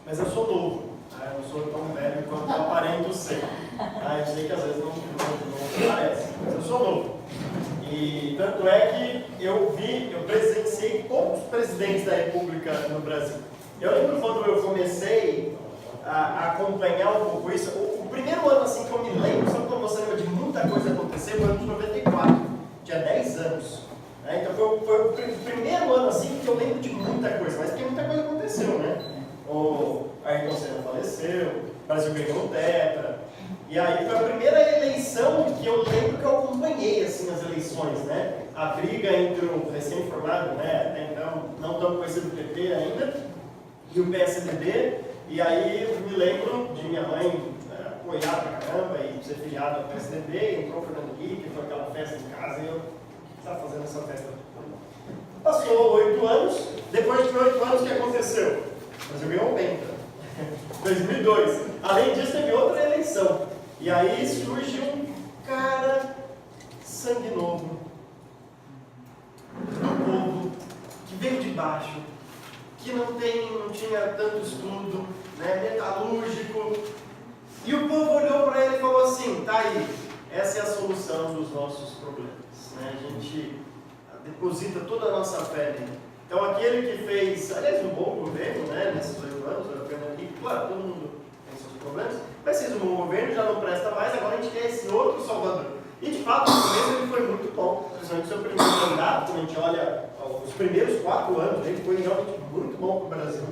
mas eu sou novo, tá? Eu não sou tão velho quanto eu aparento ser. Tá? Eu sei que às vezes não parece, mas eu sou novo. E tanto é que eu presenciei poucos presidentes da República no Brasil. Eu lembro quando eu comecei a acompanhar um pouco isso, o primeiro ano assim que eu me lembro, sabe quando você lembra de muita coisa acontecer, foi no ano de 94, tinha 10 anos. Né? Então foi o primeiro ano assim que eu lembro de muita coisa, mas porque muita coisa aconteceu, né? O Ayrton Senna faleceu, o Brasil ganhou o Tetra, e aí foi a primeira eleição que eu lembro que eu acompanhei assim, as eleições, né? A briga entre o recém-formado, né? Até então não tão conhecido PT ainda, e o PSDB, e aí eu me lembro de minha mãe apoiar pra caramba e ser filiado ao PSDB, entrou o Fernando Henrique, foi aquela festa em casa, e eu estava fazendo essa festa. Passou 8 anos, depois de 8 anos o que aconteceu? O Brasil ganhou bem, 2002. Além disso, teve outra eleição. E aí surge um cara sangue novo do povo, que veio de baixo, que não tinha tanto estudo, né, metalúrgico. E o povo olhou para ele e falou assim, tá aí, essa é a solução dos nossos problemas. Né? A gente deposita toda a nossa fé nele. Então aquele que fez, aliás, um bom governo, né, nesses 8 anos, o Fernando Henrique, claro, todo mundo tem seus problemas, mas fez um bom governo, já não presta mais, agora a gente quer esse outro Salvador. E de fato, no começo ele foi muito bom, principalmente o seu primeiro mandato, quando a gente olha os primeiros 4 anos, ele foi realmente muito bom para o Brasil.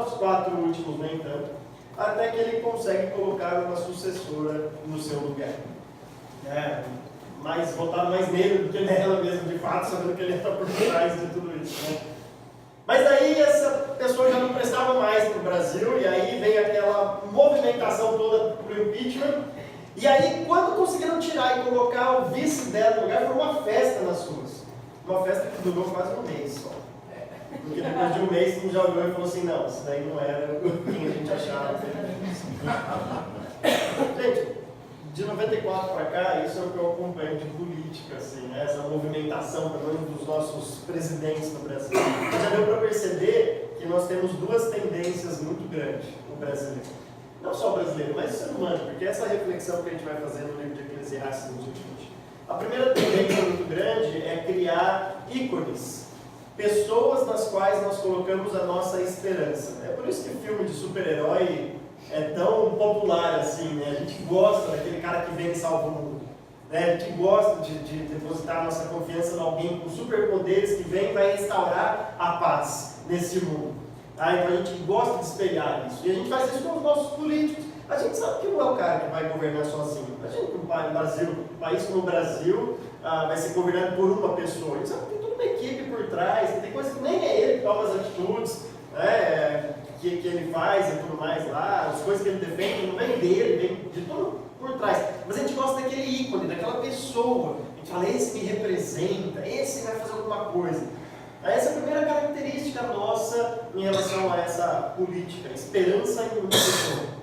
Os 4 últimos nem tanto, até que ele consegue colocar uma sucessora no seu lugar. Votaram mais nele do que nela mesmo, de fato, sabendo que ele está por trás de tudo isso. Né? Mas aí essa pessoa já não prestava mais para o Brasil, e aí vem aquela movimentação toda para o impeachment. E aí, quando conseguiram tirar e colocar o vice dela no lugar, foi uma festa nas ruas. Uma festa que durou quase um mês só. Porque depois de um mês, todo mundo já olhou e falou assim, não, isso daí não era o que a gente achava. Gente, de 94 para cá, isso é o que eu acompanho de política, assim, né? Essa movimentação, pelo menos dos nossos presidentes no Brasil. Já deu para perceber que nós temos 2 tendências muito grandes no brasileiro. Não só o brasileiro, mas o ser humano, porque essa reflexão que a gente vai fazer no livro de Eclesiastes nos últimos dias. A primeira tendência muito grande é criar ícones, pessoas nas quais nós colocamos a nossa esperança. É por isso que o filme de super-herói é tão popular assim, né? A gente gosta daquele cara que vem e salva o mundo. Né? A gente gosta de depositar a nossa confiança em alguém com superpoderes que vem e vai restaurar a paz nesse mundo. Tá? Então a gente gosta de espelhar isso. E a gente faz isso com os nossos políticos. A gente sabe que não é o cara que vai governar sozinho. Imagina que um país como o Brasil vai ser governado por uma pessoa. A gente sabe que tem toda uma equipe por trás, que tem coisas que nem é ele que toma as atitudes, né? Que ele faz e tudo mais lá, as coisas que ele defende, não vem dele, vem de tudo por trás. Mas a gente gosta daquele ícone, daquela pessoa. A gente fala, esse me representa, esse vai fazer alguma coisa. Essa é a primeira característica nossa em relação a essa política, esperança em uma pessoa.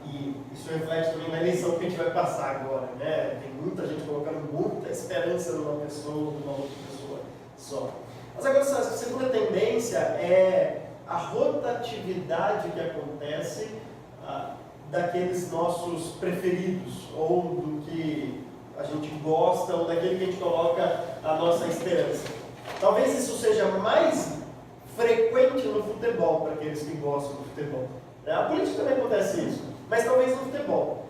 E isso reflete também na eleição que a gente vai passar agora, né? Tem muita gente colocando muita esperança numa pessoa, numa outra pessoa só. Mas agora a segunda tendência é a rotatividade que acontece daqueles nossos preferidos, ou do que a gente gosta, ou daquele que a gente coloca a nossa esperança. Talvez isso seja mais frequente no futebol, para aqueles que gostam do futebol. A política também acontece isso, mas talvez no futebol.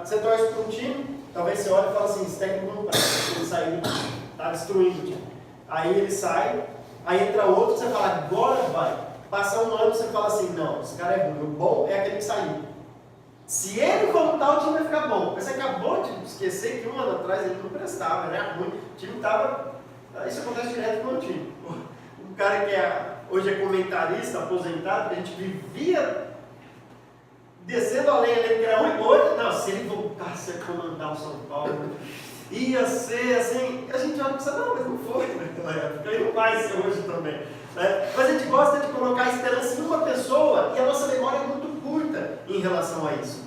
Você torce para um time, talvez você olhe e fala assim, esse técnico não presta, ele saiu do time, está destruindo o time. Aí ele sai, aí entra outro, você fala, agora vai. Passa um ano, você fala assim, não, esse cara é ruim, o bom é aquele que saiu. Se ele voltar, o time vai ficar bom. Mas você acabou de esquecer que um ano atrás ele não prestava, ele era ruim, o time estava... Isso acontece direto com o time. Um cara que hoje é comentarista, aposentado, que a gente vivia descendo a lenha dele, que era ruim, hoje, não, se ele voltasse a comandar o São Paulo, ia ser assim, a gente olha e pensa, não, mas não foi naquela época, e não vai ser hoje também. Né? Mas a gente gosta de colocar a esperança em uma pessoa e a nossa memória é muito curta em relação a isso.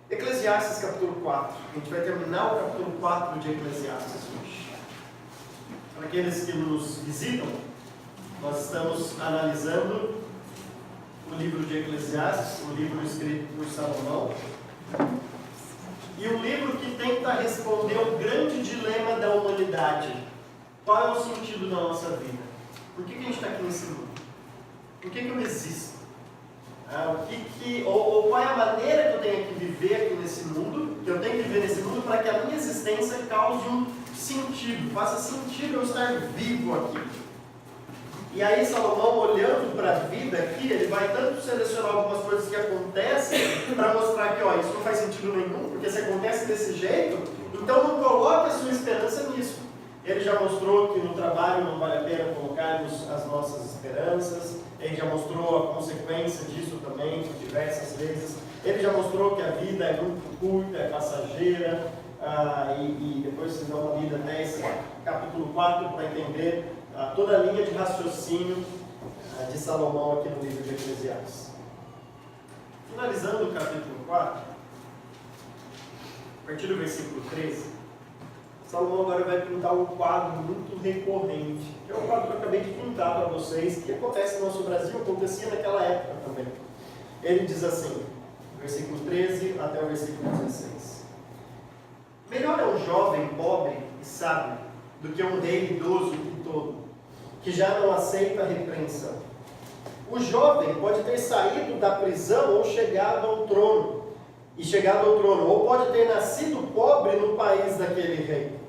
Eclesiastes capítulo 4, a gente vai terminar o capítulo 4 de Eclesiastes hoje. Para aqueles que nos visitam, nós estamos analisando o livro de Eclesiastes, o livro escrito por Salomão, e um livro que tenta responder o grande dilema da humanidade. Qual é o sentido da nossa vida? Por que a gente está aqui nesse mundo? Por que eu existo? Ou qual é a maneira que eu tenho que viver aqui nesse mundo, que eu tenho que viver nesse mundo para que a minha existência cause um sentido, faça sentido eu estar vivo aqui. E aí Salomão, olhando para a vida aqui, ele vai tanto selecionar algumas coisas que acontecem para mostrar que isso não faz sentido nenhum, porque se acontece desse jeito, então não coloque a sua esperança nisso. Ele já mostrou que no trabalho não vale a pena colocarmos as nossas esperanças, ele já mostrou a consequência disso também por diversas vezes, ele já mostrou que a vida é muito curta, é passageira, e depois vocês dão uma lida até esse capítulo 4 para entender toda a linha de raciocínio de Salomão aqui no livro de Eclesiastes. Finalizando o capítulo 4, a partir do versículo 13, Salomão agora vai pintar um quadro muito recorrente, que é um quadro que eu acabei de pintar para vocês, que acontece no nosso Brasil, acontecia naquela época também. Ele diz assim, versículo 13 até o versículo 16. Melhor é um jovem pobre e sábio do que um rei idoso e tolo, que já não aceita a repreensão. O jovem pode ter saído da prisão ou chegado ao trono, ou pode ter nascido pobre no país daquele rei.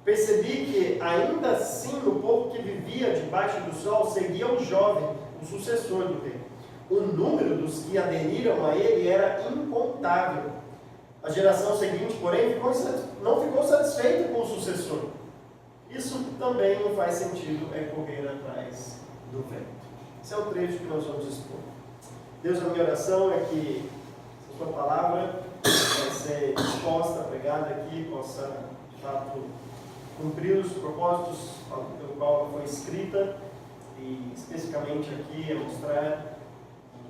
Percebi que, ainda assim, o povo que vivia debaixo do sol seguia o jovem, o sucessor do rei. O número dos que aderiram a ele era incontável. A geração seguinte, porém, não ficou satisfeita com o sucessor. Isso também não faz sentido, é correr atrás do vento. Esse é o trecho que nós vamos expor. Deus, a minha oração é que a sua palavra vai ser exposta, pregada aqui, possa, de fato, cumprir os propósitos pelo qual ela foi escrita, e especificamente aqui é mostrar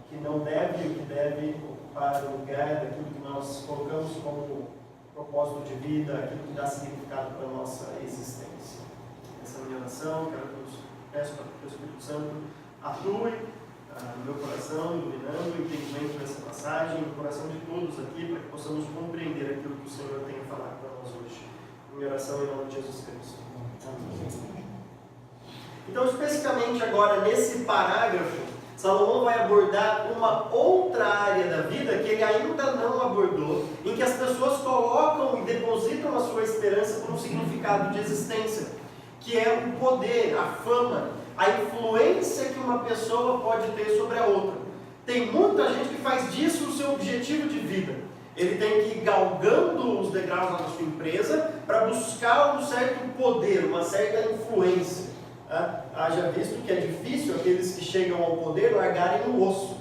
que não deve o que deve ocupar o lugar daquilo que nós colocamos como propósito de vida, aquilo que dá significado para a nossa existência. Essa é a minha oração, peço para que o Espírito Santo atue no meu coração, iluminando o entendimento dessa passagem, no coração de todos aqui, para que possamos compreender aquilo que o Senhor tem a falar para nós hoje. Minha oração em nome de Jesus Cristo. Amém. Então, especificamente agora, nesse parágrafo, Salomão vai abordar uma outra área da vida que ele ainda não abordou, em que as pessoas colocam e depositam a sua esperança por um significado de existência, que é o poder, a fama, a influência que uma pessoa pode ter sobre a outra. Tem muita gente que faz disso o seu objetivo de vida. Ele tem que ir galgando os degraus da sua empresa para buscar um certo poder, uma certa influência. Haja visto que é difícil aqueles que chegam ao poder largarem o osso.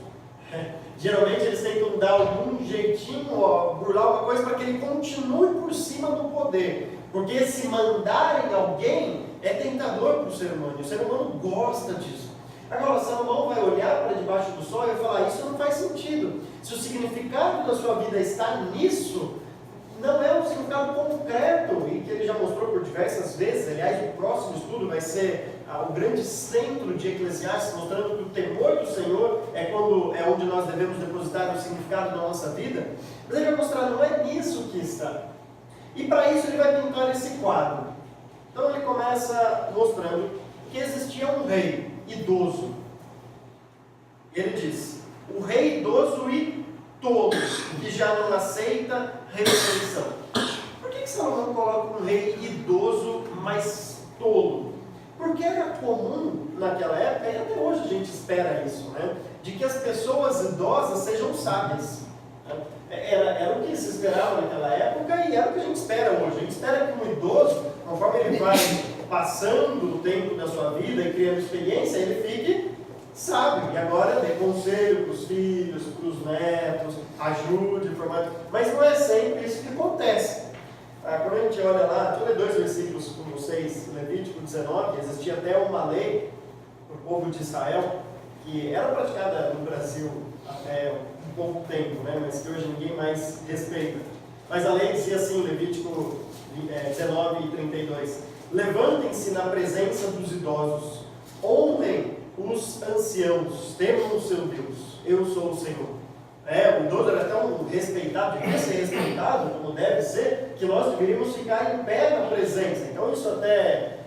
Geralmente eles tentam dar algum jeitinho, burlar alguma coisa para que ele continue por cima do poder. Porque se mandarem alguém é tentador para o ser humano, e o ser humano gosta disso. Agora, Salomão vai olhar para debaixo do sol e vai falar, isso não faz sentido. Se o significado da sua vida está nisso, não é um significado concreto, e que ele já mostrou por diversas vezes. Aliás, o próximo estudo vai ser o grande centro de Eclesiastes, mostrando que o temor do Senhor é onde nós devemos depositar o significado da nossa vida. Mas ele vai mostrar, não é nisso que está. E para isso ele vai pintar esse quadro. Então ele começa mostrando que existia um rei idoso. E ele diz, o rei idoso e tolo, que já não aceita repreensão. Por que Salomão coloca um rei idoso, mas tolo? Porque era comum naquela época, e até hoje a gente espera isso, né? De que as pessoas idosas sejam sábias. Era o que se esperava naquela época e era o que a gente espera hoje. A gente espera que um idoso, conforme ele vai passando o tempo da sua vida e criando experiência, ele fique sábio. E agora dê conselho para os filhos, para os netos, ajude, formar. Mas não é sempre isso que acontece. Quando a gente olha lá, deixa eu ler 2 versículos com vocês, Levítico 19, existia até uma lei para o povo de Israel, que era praticada no Brasil até um pouco tempo, né? Mas que hoje ninguém mais respeita. Mas a lei dizia assim, Levítico 19 e 32, levantem-se na presença dos idosos, honrem os anciãos, temam o seu Deus. eu sou o Senhor. O idoso era tão respeitado, devia ser respeitado, como deve ser, que nós deveríamos ficar em pé na presença. Então isso até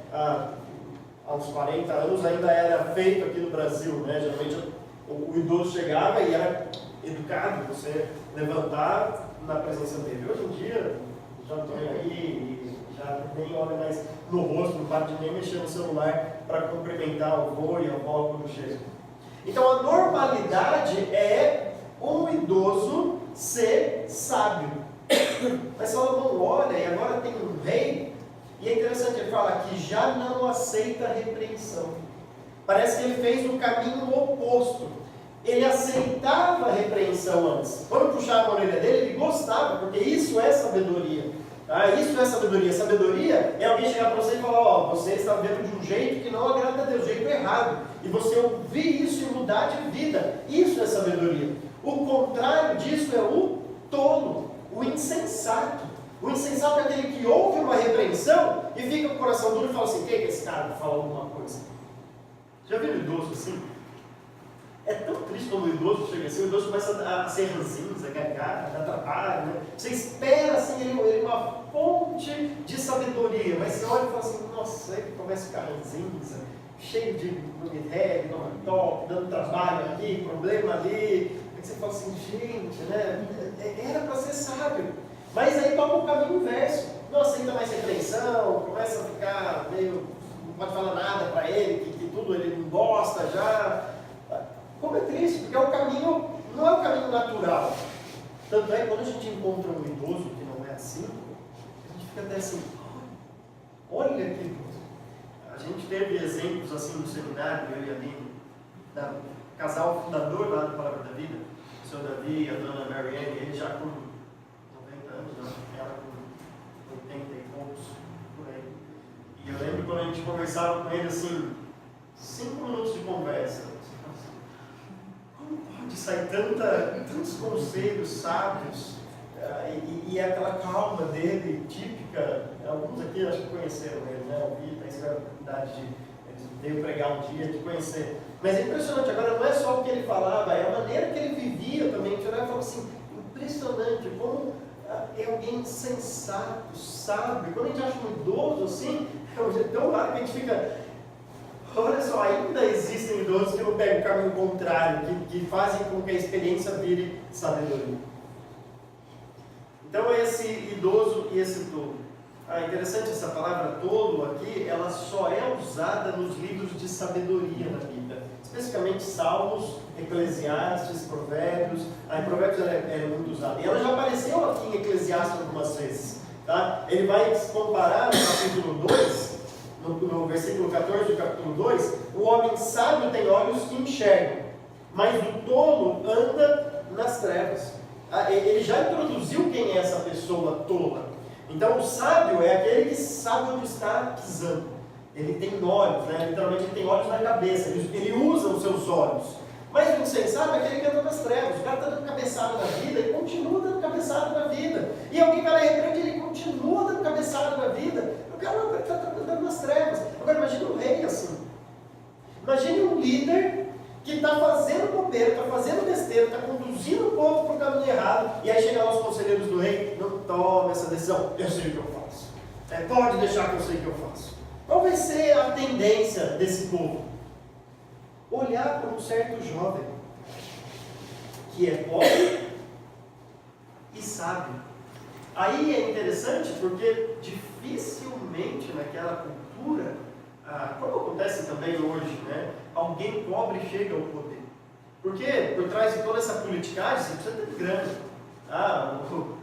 aos 40 anos ainda era feito aqui no Brasil, né? Geralmente o idoso chegava e era educado, você levantar na presença dele. Hoje em dia, já estou aí e já nem olha mais no rosto, não para de nem mexer no celular para cumprimentar o avô e a avó quando chega. Então a normalidade é um idoso ser sábio. Mas Salomão olha e agora tem um rei, e é interessante, ele fala que já não aceita repreensão. Parece que ele fez o caminho oposto. Ele aceitava a repreensão antes. Quando puxava a orelha dele, ele gostava, porque isso é sabedoria. Isso é sabedoria. Sabedoria é alguém chegar para você e falar, você está vendo de um jeito que não agrada a Deus, jeito errado. E você ouvir isso e mudar de vida. Isso é sabedoria. O contrário disso é o tolo, o insensato. O insensato é aquele que ouve uma repreensão e fica com o coração duro e fala assim, quem é que esse cara fala alguma coisa? Já viu um idoso assim? É tão triste quando o idoso chega assim, o idoso começa a ser ranzinza, a gagar, a atrapalhar, né? Você espera assim, ele uma fonte de sabedoria, mas você olha e fala assim, nossa, aí começa a ficar ranzinza, cheio de head, top, dando trabalho aqui, problema ali. Aí você fala assim, gente, né? Era para ser sábio. Mas aí toma o caminho inverso. Não aceita mais repreensão, começa a ficar meio, não pode falar nada para ele, que tudo ele não gosta já. Como é triste, porque é o caminho, não é o caminho natural. Tanto é que quando a gente encontra um idoso que não é assim, a gente fica até assim, olha que idoso. A gente teve exemplos assim no seminário, eu e a Aline, da casal fundador lá da Palavra da Vida, o Sr. Davi e a Dona Marianne, ele já com 90 anos, não, ela com 80 e poucos, por aí. E eu lembro quando a gente conversava com ele assim, 5 minutos de conversa, como pode sair tantos conselhos sábios e aquela calma dele, típica, alguns aqui acho que conheceram ele, né? Eu vi, tem a oportunidade de, ele veio pregar um dia, de conhecer. Mas é impressionante, agora não é só o que ele falava, é a maneira que ele vivia também, que eu olhava e falava assim, impressionante, como é alguém sensato, sábio. Quando a gente acha um idoso assim, é tão raro que a gente fica... Olha só, ainda existem idosos que não pegam o caminho contrário, que fazem com que a experiência vire sabedoria. Então, esse idoso e esse tolo. Interessante essa palavra tolo aqui, ela só é usada nos livros de sabedoria na Bíblia. Especificamente Salmos, Eclesiastes, Provérbios. Em Provérbios ela é muito usada. E ela já apareceu aqui em Eclesiastes algumas vezes. Tá? Ele vai se comparar no capítulo 2. No versículo 14 do capítulo 2, o homem sábio tem olhos que enxergam, mas o tolo anda nas trevas. Ele já introduziu quem é essa pessoa tola. Então o sábio é aquele que sabe onde está pisando. Ele tem olhos, né? Literalmente ele tem olhos na cabeça, ele usa os seus olhos. Mas o insensato é aquele que anda nas trevas. O cara está dando cabeçada na vida e continua dando cabeçada na vida. E alguém vai lá e repreende, ele continua dando cabeçada na vida. O cara está andando nas trevas. Agora imagine um rei assim. Imagine um líder que está fazendo bobeira, está fazendo besteira, está conduzindo o povo para o caminho errado. E aí chega lá os conselheiros do rei, não toma essa decisão, eu sei o que eu faço. Pode deixar que eu sei o que eu faço. Qual vai ser a tendência desse povo? Olhar para um certo jovem que é pobre e sábio. Aí é interessante porque dificilmente naquela cultura, como acontece também hoje, né, alguém pobre chega ao poder. Porque por trás de toda essa politicagem você precisa ter grana. O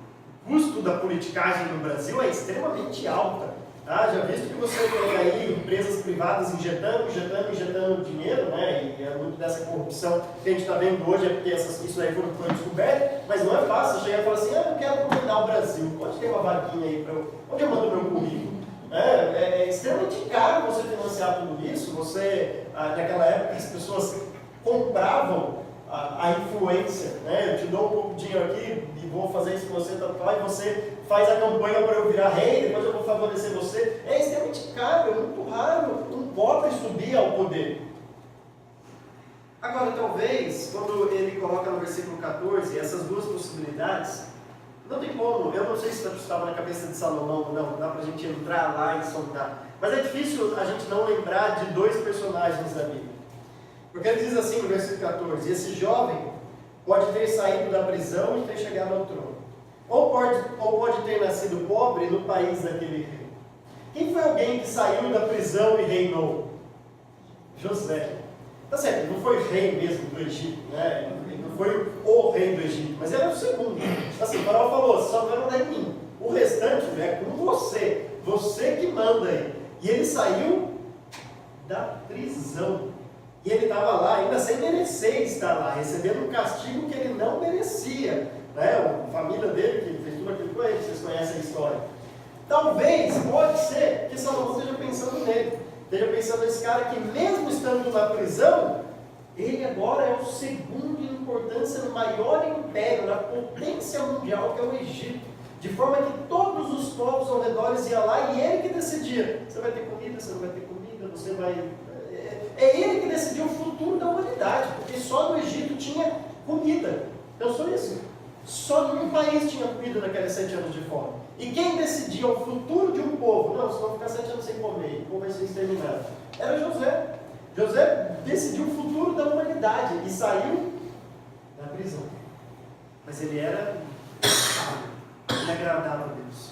custo da politicagem no Brasil é extremamente alta. Já visto que você tem aí empresas privadas injetando dinheiro, né? E é muito dessa corrupção que a gente está vendo hoje, é porque isso aí foi descoberto, mas não é fácil você chegar e falar assim, eu quero comandar o Brasil, pode ter uma vaguinha aí para eu. Onde eu mando meu currículo? É extremamente caro você financiar tudo isso. Naquela época as pessoas compravam a influência, né? Eu te dou um pouco de dinheiro aqui e vou fazer isso com você, e você faz a campanha para eu virar rei, depois eu vou favorecer você. É extremamente caro, é muito raro um pobre subir ao poder. Agora, talvez, quando ele coloca no versículo 14 essas duas possibilidades, não tem como, eu não sei se estava na cabeça de Salomão, não dá para a gente entrar lá e sondar, mas é difícil a gente não lembrar de dois personagens da Bíblia. Porque ele diz assim no versículo 14: esse jovem pode ter saído da prisão e ter chegado ao trono, ou pode ter nascido pobre no país daquele rei. Quem foi alguém que saiu da prisão e reinou? José. Tá certo, não foi rei mesmo do Egito, né? Ele não foi o rei do Egito, mas ele era o segundo. Assim, o faraó falou: só vai mandar em mim. O restante é com você. Você que manda aí. E ele saiu da prisão. E ele estava lá, ainda sem merecer estar lá, recebendo um castigo que ele não merecia. Né? A família dele, que fez tudo aquilo com ele, vocês conhecem a história. Talvez, pode ser, que Salomão esteja pensando nele. Esteja pensando nesse cara que, mesmo estando na prisão, ele agora é o segundo em importância no maior império, na potência mundial que é o Egito. De forma que todos os povos ao redor iam lá e ele que decidia: você vai ter comida, você não vai ter comida, você vai... É ele que decidiu o futuro da humanidade, porque só no Egito tinha comida. Pensou nisso? Só num país tinha comida naqueles 7 anos de fome. E quem decidia o futuro de um povo? Não, vocês vão ficar 7 anos sem comer, o povo vai ser exterminado. Era José. José decidiu o futuro da humanidade e saiu da prisão. Mas ele era sábio, ele agradava a Deus.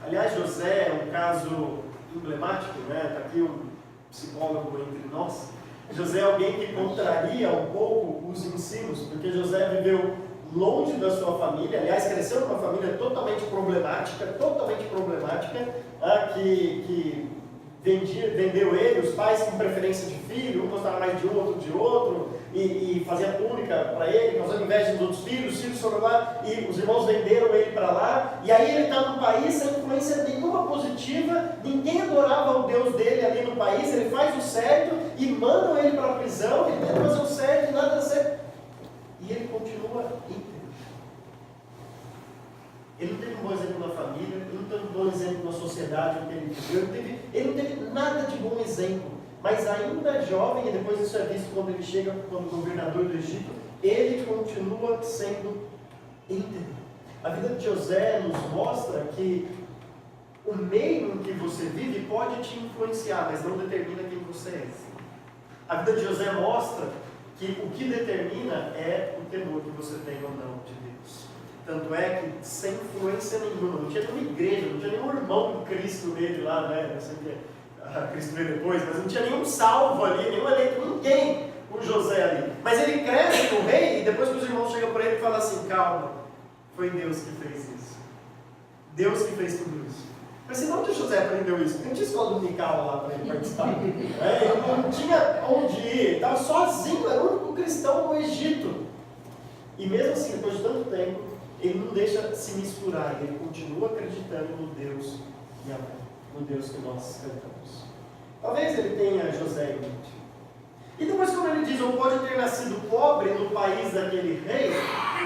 Aliás, José é um caso emblemático, né? Está aqui um psicólogo entre nós. José é alguém que contraria um pouco os ensinos, porque José viveu longe da sua família, aliás, cresceu numa família totalmente problemática, que vendeu ele, os pais com preferência de filho, um gostava mais de outro, e fazia túnica para ele, causando inveja dos outros filhos, os filhos foram lá e os irmãos venderam ele para lá, e aí ele está num país sem influência nenhuma positiva, ninguém adorava o Deus dele ali no país, ele faz o certo e mandam ele para a prisão, ele tenta fazer o certo e nada dá certo. E ele continua íntegro. Ele não teve um bom exemplo na família, ele não teve um bom exemplo na sociedade onde ele viveu, ele não teve nada de bom exemplo. Mas ainda jovem, e depois isso é visto quando ele chega como governador do Egito, ele continua sendo íntegro. A vida de José nos mostra que o meio em que você vive pode te influenciar, mas não determina quem você é. A vida de José mostra que o que determina é o temor que você tem ou não de Deus. Tanto é que sem influência nenhuma, não tinha nenhuma igreja, não tinha nenhum irmão de Cristo nele lá, né? Não sei o que Cristo veio depois, mas não tinha nenhum salvo ali, nenhum eleito, ninguém com José ali. Mas ele cresce com o rei e depois que os irmãos chegam para ele e falam assim: calma, foi Deus que fez isso. Deus que fez tudo isso. Mas se não, onde José aprendeu isso? Não tinha escola dominical lá para ele participar. Ele não tinha onde ir, estava sozinho, era o único cristão no Egito. E mesmo assim, depois de tanto tempo, ele não deixa se misturar, ele continua acreditando no Deus e amor, no Deus que nós cantamos. Talvez ele tenha José em mente. E depois, quando ele diz, ou pode ter nascido pobre no país daquele rei,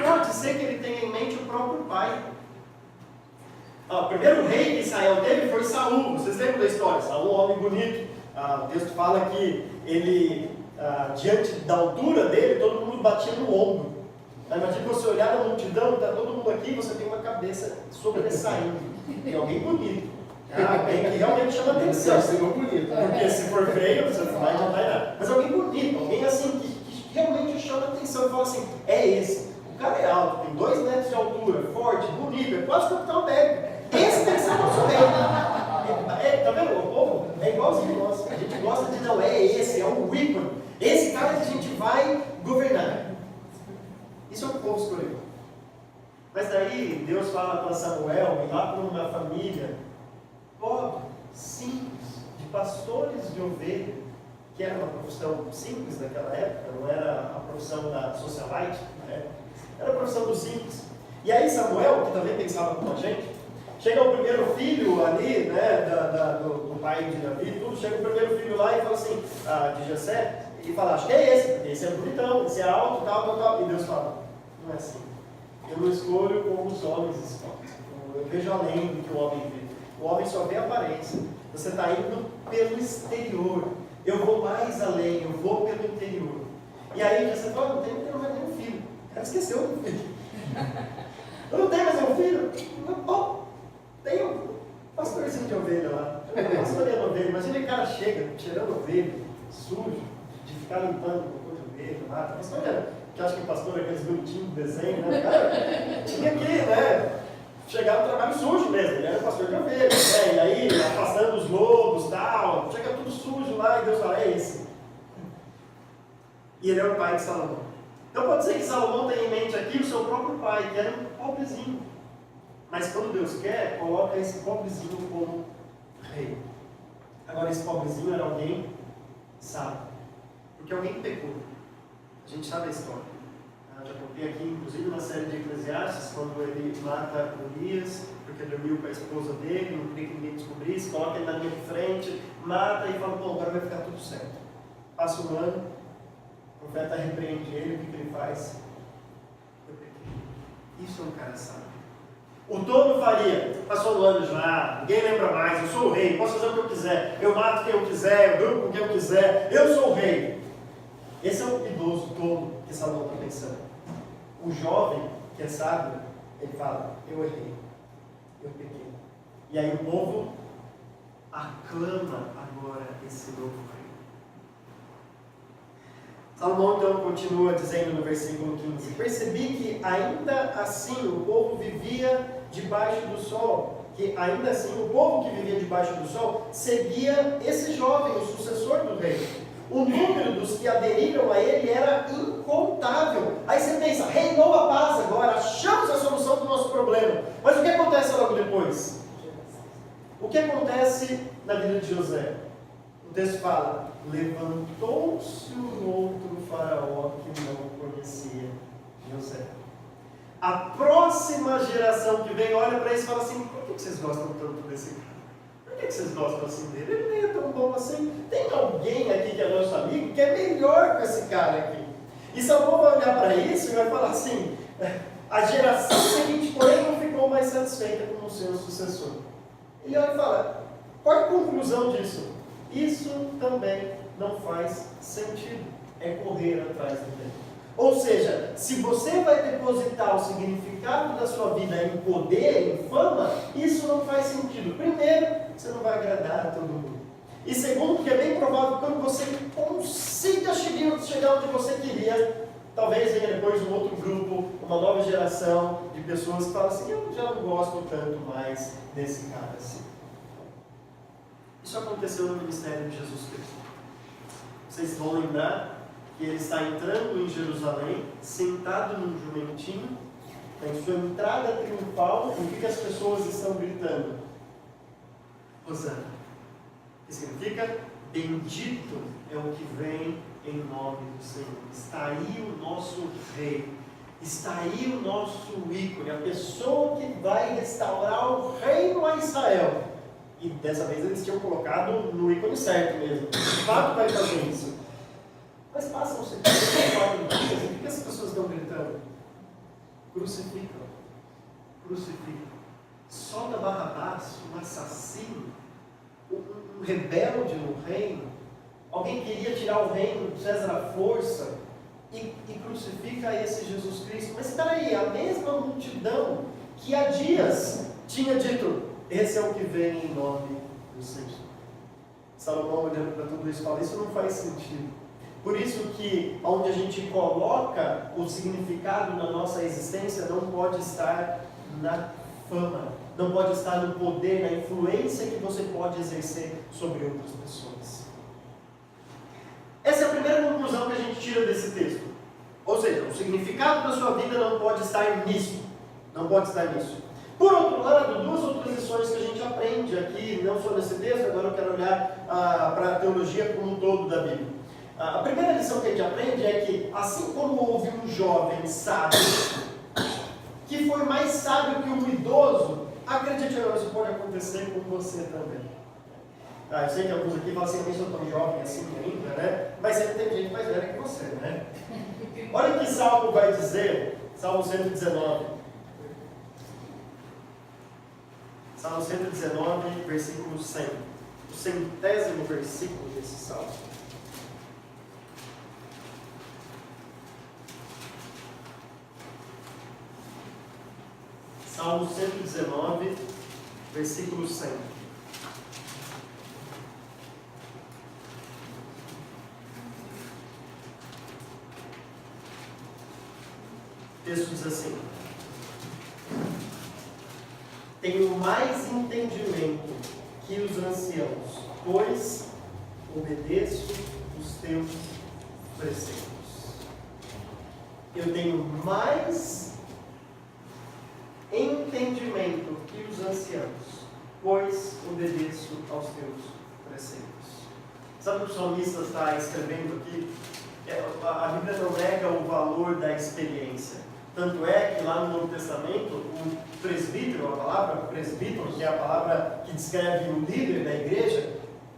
pode ser que ele tenha em mente o próprio pai. O primeiro rei que Israel teve foi Saul. Vocês lembram da história? Saul, um homem bonito. O texto fala que ele, diante da altura dele, todo mundo batia no ombro. Imagina você olhar na multidão, está todo mundo aqui, você tem uma cabeça sobressaindo. Tem alguém bonito. Alguém que realmente chama atenção. Porque se for feio, você não vai nada. Mas alguém bonito, alguém assim que realmente chama atenção e fala assim: é esse. O cara é alto, tem 2 metros de altura, forte, bonito, é quase capitão bélico. Esse tem que ser o nosso rei. Tá vendo? O povo é igualzinho nós. A gente gosta de não, é esse, é o ícone. Esse cara que a gente vai governar. Isso é o que o povo escolheu. Mas daí Deus fala para Samuel ir lá para uma família pobre, simples, de pastores de ovelha, que era uma profissão simples naquela época, não era a profissão da socialite, né? Era a profissão do simples. E aí Samuel, que também pensava como a gente, chega o primeiro filho ali, né, do pai de Davi, tudo, chega o primeiro filho lá e fala assim, de Jessé, e fala: acho que é esse, porque esse é bonitão, esse é alto, tal. E Deus fala: não é assim. Eu não escolho como os homens escolhem. Eu vejo além do que o homem vê. O homem só vê a aparência. Você está indo pelo exterior. Eu vou mais além, eu vou pelo interior. E aí você fala, não tenho mais nenhum filho. O cara esqueceu do filho. Eu não tenho mais nenhum filho? Bom, tenho um pastorzinho de ovelha lá. Pastoreando ovelha. Imagina o cara chega, cheirando ovelha, sujo, de ficar limpando o cocô de ovelha lá. Pastor, que acho que o pastor é aqueles bonitinhos de desenho, né? Cara, tinha que, né? Chegar no trabalho sujo mesmo, ele era pastor de ovelha, né? E aí, afastando os lobos e tal, chega tudo sujo lá, e Deus fala, é esse. E ele é o pai de Salomão. Então pode ser que Salomão tenha em mente aqui o seu próprio pai, que era um pobrezinho. Mas quando Deus quer, coloca esse pobrezinho como rei. Agora esse pobrezinho era alguém sábio, porque alguém pecou. A gente sabe a história. Já contei aqui, inclusive na série de Eclesiastes, quando ele mata Urias, porque dormiu com a esposa dele, não queria que ninguém descobrisse, coloca ele na linha de frente, mata e fala, bom, agora vai ficar tudo certo. Passa um ano, o profeta repreende ele, o que ele faz? Eu pequei. Isso é um cara sábio. O tolo faria, passou um ano já, ninguém lembra mais, eu sou o rei, posso fazer o que eu quiser, eu mato quem eu quiser, eu durmo com quem eu quiser, eu sou o rei. Esse é o idoso tolo que Salomão está pensando. O jovem, que é sábio, ele fala, eu errei, eu pequei. E aí o povo aclama agora esse novo rei. Salomão então continua dizendo no versículo 15, percebi que ainda assim o povo vivia debaixo do sol, que ainda assim o povo que vivia debaixo do sol seguia esse jovem, o sucessor do rei. O número dos que aderiram a ele era incontável. Aí você pensa, reinou a paz agora, achamos a solução do nosso problema. Mas o que acontece logo depois? O que acontece na vida de José? O texto fala, levantou-se um outro faraó que não conhecia José. A próxima geração que vem olha para isso e fala assim, por que vocês gostam tanto desse cara? Por que vocês gostam assim dele? Ele nem é tão bom assim. Tem alguém aqui que é nosso amigo que é melhor que esse cara aqui. E Salomão vai olhar para isso e vai falar assim, a geração seguinte, porém, não ficou mais satisfeita com o seu sucessor. Ele olha e fala, qual é a conclusão disso? Isso também não faz sentido. É correr atrás do tempo. Ou seja, se você vai depositar o significado da sua vida em poder, em fama, isso não faz sentido. Primeiro, você não vai agradar a todo mundo. E segundo, que é bem provável que quando você consiga chegar onde você queria, talvez venha depois um outro grupo, uma nova geração de pessoas que falam assim, eu já não gosto tanto mais desse cara assim. Isso aconteceu no ministério de Jesus Cristo. Vocês vão lembrar que ele está entrando em Jerusalém, sentado num jumentinho, em sua entrada triunfal, o que as pessoas estão gritando? Hosana. Que significa, bendito é o que vem em nome do Senhor. Está aí o nosso rei, está aí o nosso ícone, a pessoa que vai restaurar o reino a Israel. E dessa vez eles tinham colocado no ícone certo mesmo. De fato vai fazer isso. Mas passam os 74 dias, e o que as pessoas estão gritando? Crucificam. Crucificam. Solta Barrabás, um assassino, um rebelde no reino. Alguém queria tirar o reino de César à força e crucifica esse Jesus Cristo. Mas espera aí, a mesma multidão que há dias tinha dito, esse é o que vem em nome do Senhor. Salomão olhando para tudo isso fala, isso não faz sentido. Por isso que onde a gente coloca o significado na nossa existência não pode estar na fama, não pode estar no poder, na influência que você pode exercer sobre outras pessoas. Essa é a primeira conclusão que a gente tira desse texto. Ou seja, o significado da sua vida não pode estar nisso. Não pode estar nisso. Por outro lado, duas outras lições que a gente aprende aqui, não só nesse texto, agora eu quero olhar para a teologia como um todo da Bíblia. A primeira lição que a gente aprende é que, assim como houve um jovem sábio, que foi mais sábio que um idoso, acredite ou não, isso pode acontecer com você também. Eu sei que alguns aqui falam assim, eu nem sou tão jovem assim ainda, né? Mas sempre tem gente mais velha que você, né? Olha o que Salmo vai dizer, Salmo 119. Salmo 119, versículo 100. O 100º versículo desse Salmo. Salmo 119, versículo 100. O texto diz assim: tenho mais entendimento que os anciãos, pois obedeço os teus preceitos. Eu tenho mais entendimento que os anciãos, pois obedeço aos teus preceitos. Sabe o que o salmista está escrevendo aqui? A Bíblia não nega o valor da experiência. Tanto é que lá no Novo Testamento, o presbítero, a palavra presbítero, que é a palavra que descreve o líder da igreja,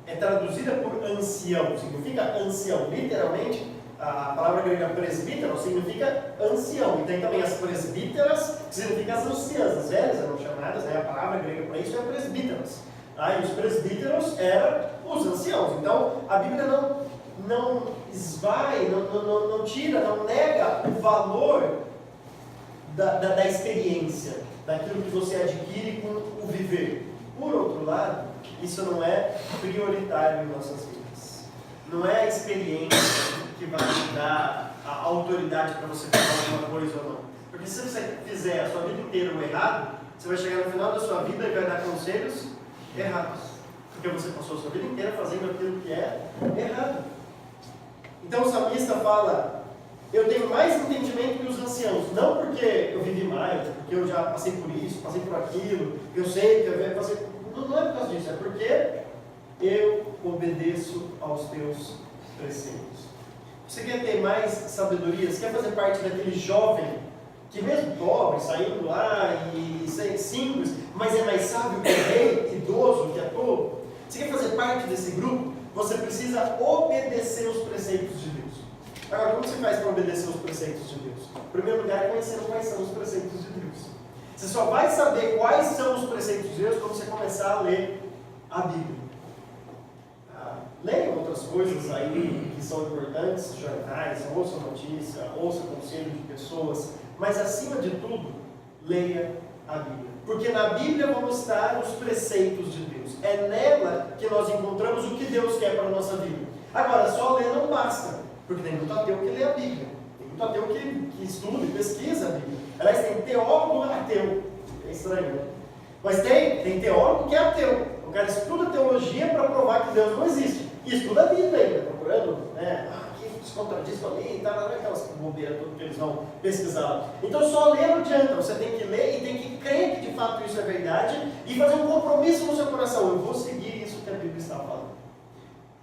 é traduzida por ancião, significa ancião. Literalmente, a palavra grega presbítero significa ancião. E tem também as presbíteras, que significa as anciãs. As velhas eram chamadas, né? A palavra grega para isso é presbíteras. E os presbíteros eram os anciãos. Então, a Bíblia não esvai, não tira, não nega o valor da experiência, daquilo que você adquire com o viver. Por outro lado, isso não é prioritário em nossas vidas. Não é a experiência que vai te dar a autoridade para você fazer alguma coisa ou não. Porque se você fizer a sua vida inteira o errado, você vai chegar no final da sua vida e vai dar conselhos errados. Porque você passou a sua vida inteira fazendo aquilo que é errado. Então o salmista fala: eu tenho mais entendimento que os anciãos, não porque eu vivi mais, porque eu já passei por isso, passei por aquilo, eu sei que eu passei. Não é por causa disso, é porque eu obedeço aos teus preceitos. Você quer ter mais sabedoria? Você quer fazer parte daquele jovem que, mesmo pobre, saindo lá e simples, mas é mais sábio que o rei, idoso que é tolo? Você quer fazer parte desse grupo? Você precisa obedecer os preceitos de Deus. Agora, como você faz para obedecer os preceitos de Deus? Em primeiro lugar, é conhecendo quais são os preceitos de Deus. Você só vai saber quais são os preceitos de Deus quando você começar a ler a Bíblia. Leiam outras coisas aí que são importantes, jornais, ouça notícia, ouça conselho de pessoas, mas acima de tudo, leia a Bíblia. Porque na Bíblia vão estar os preceitos de Deus. É nela que nós encontramos o que Deus quer para a nossa vida. Agora, só ler não basta. Porque tem muito ateu que lê a Bíblia, tem muito ateu que estuda e pesquisa a Bíblia. Aliás, tem teólogo ateu, é estranho, né? Mas tem teólogo que é ateu. O cara estuda teologia para provar que Deus não existe. E estuda a Bíblia ainda, procurando, né? Que se contradiz com a lei e tal, não é aquelas bobeiras todas que eles vão pesquisar. Então só ler não adianta, você tem que ler e tem que crer que de fato isso é verdade e fazer um compromisso no seu coração. Eu vou seguir isso que a Bíblia está falando.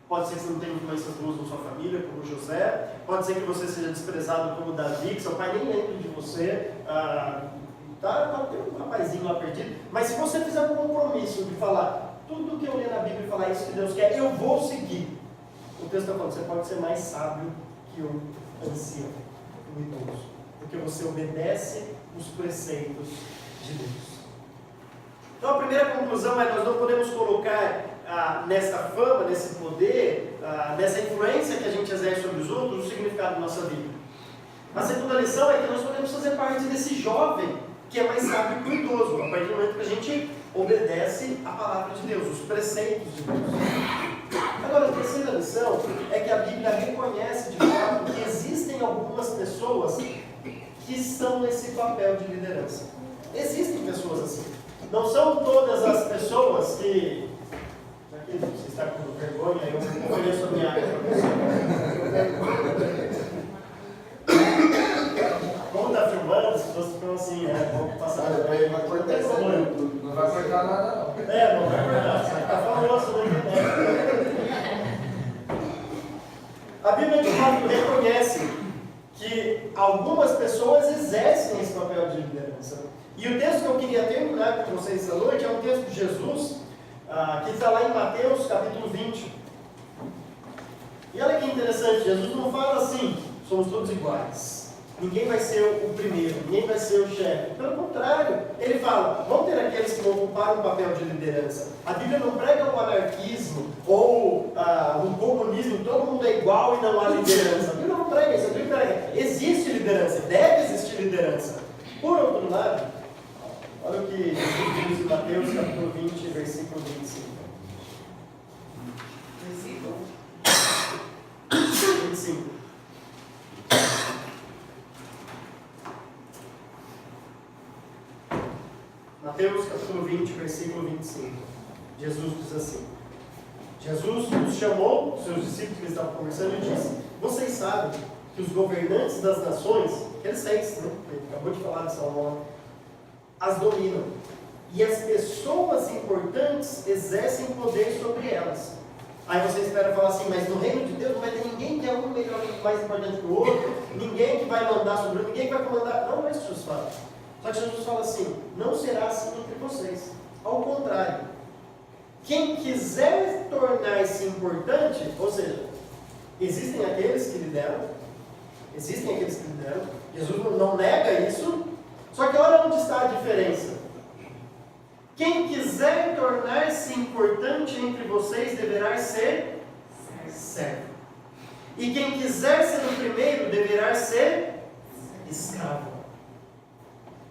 Pode ser que você não tenha influências boas na sua família, como José. Pode ser que você seja desprezado como Davi, que seu pai nem lembra de você. Tem um rapazinho lá perdido. Mas se você fizer um compromisso de falar tudo que eu li na Bíblia e falar isso que Deus quer, eu vou seguir. O texto está falando, você pode ser mais sábio que o ancião, o idoso. Porque você obedece os preceitos de Deus. Então a primeira conclusão é: nós não podemos colocar nessa fama, nesse poder, nessa influência que a gente exerce sobre os outros, o significado da nossa vida. A segunda lição é que nós podemos fazer parte desse jovem que é mais sábio que o idoso, a partir do momento que a gente obedece a palavra de Deus, os preceitos de Deus. Agora, a terceira lição é que a Bíblia reconhece de fato que existem algumas pessoas que estão nesse papel de liderança. Existem pessoas assim. Não são todas as pessoas que... Você está com vergonha, eu ofereço a minha área para você. Como está filmando, as pessoas ficam assim, né? Vamos passar. Vai cortar isso aí. Não vai cortar nada, não. Não vai cortar. Você vai ficar famoso na internet. A Bíblia de fato reconhece que algumas pessoas exercem esse papel de liderança. E o texto que eu queria terminar com vocês essa noite é um texto de Jesus, que está lá em Mateus capítulo 20. E olha que interessante, Jesus não fala assim: somos todos iguais, ninguém vai ser o primeiro, ninguém vai ser o chefe. Pelo contrário, ele fala: vão ter aqueles que vão ocupar um papel de liderança. A Bíblia não prega o anarquismo ou o comunismo, todo mundo é igual e não há liderança. A Bíblia não prega isso, a Bíblia prega: existe liderança, deve existir liderança. Por outro lado, Olha o que Jesus diz em Mateus capítulo 20, versículo 25. Versículo 25. Mateus capítulo 20, versículo 25. Jesus diz assim: Jesus os chamou, seus discípulos que estavam conversando, e disse: vocês sabem que os governantes das nações, aqueles seis, né? Ele acabou de falar de Salomão, as dominam. E as pessoas importantes exercem poder sobre elas. Aí você espera falar assim, mas no reino de Deus não vai ter ninguém que é um melhor, mais importante que o outro, ninguém que vai mandar sobre o outro, ninguém que vai comandar. Não é isso que Jesus fala. Só que Jesus fala assim, não será assim entre vocês. Ao contrário, quem quiser tornar-se importante, ou seja, existem aqueles que lideram, Jesus não nega isso, só que olha onde está a diferença. Quem quiser tornar-se importante entre vocês deverá ser servo. E quem quiser ser o primeiro deverá ser escravo.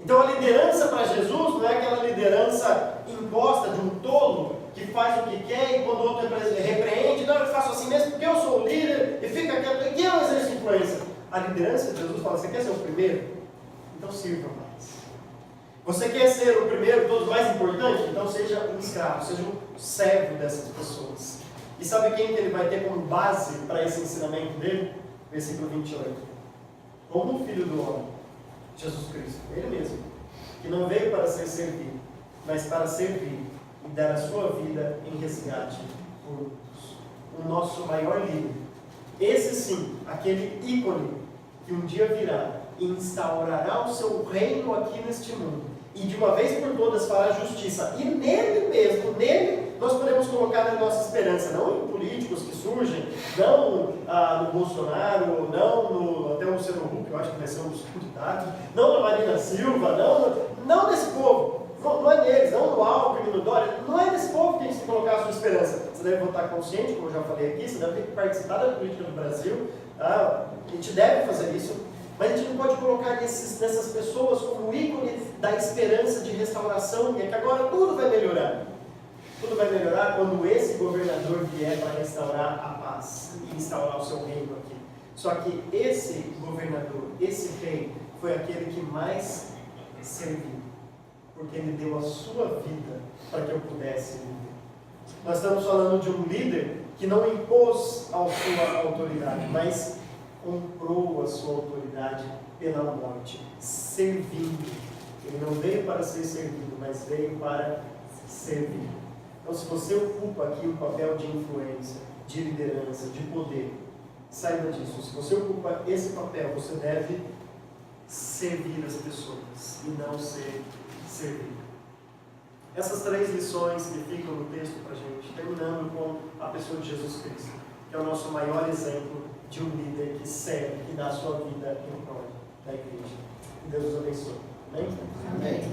Então a liderança para Jesus não é aquela liderança imposta de um tolo que faz o que quer e quando o outro repreende, não, eu faço assim mesmo porque eu sou o líder e fica quieto, que eu exerço influência. A liderança de Jesus fala, você quer ser o primeiro? Então sirva mais. Você quer ser o primeiro, todos mais importante? Então seja um escravo, seja um servo dessas pessoas. E sabe quem que ele vai ter como base para esse ensinamento dele? Versículo 28. Como o Filho do Homem, Jesus Cristo, Ele mesmo, que não veio para ser servido, mas para servir e dar a sua vida em resgate por muitos. O nosso maior líder. Esse sim, aquele ícone que um dia virá e instaurará o seu reino aqui neste mundo. E de uma vez por todas fará justiça. E nele mesmo, nele, nós podemos colocar a nossa esperança. Não em políticos que surgem, não no Bolsonaro, não até o Luciano Huck, eu acho que vai ser um dos candidatos, não na Marina Silva, não nesse povo. Não é neles, não no Alckmin, no Dória. Não é nesse povo que a gente tem que colocar a sua esperança. Você deve votar consciente, como eu já falei aqui, você deve ter que participar da política do Brasil. A gente deve fazer isso. Mas a gente não pode colocar nessas pessoas como ícone da esperança de restauração, é que agora tudo vai melhorar. Tudo vai melhorar quando esse governador vier para restaurar a paz e instaurar o seu reino aqui. Só que esse governador, esse rei, foi aquele que mais serviu, porque ele deu a sua vida para que eu pudesse viver. Nós estamos falando de um líder que não impôs a sua autoridade, mas comprou a sua autoridade pela morte, servindo. Ele não veio para ser servido, mas veio para servir. Então, se você ocupa aqui um papel de influência, de liderança, de poder, saiba disso. Se você ocupa esse papel, você deve servir as pessoas e não ser servido. Essas três lições que ficam no texto para a gente, terminando com a pessoa de Jesus Cristo, que é o nosso maior exemplo de um líder que serve, que dá a sua vida em prol da igreja. Que Deus os abençoe. Amém? Amém.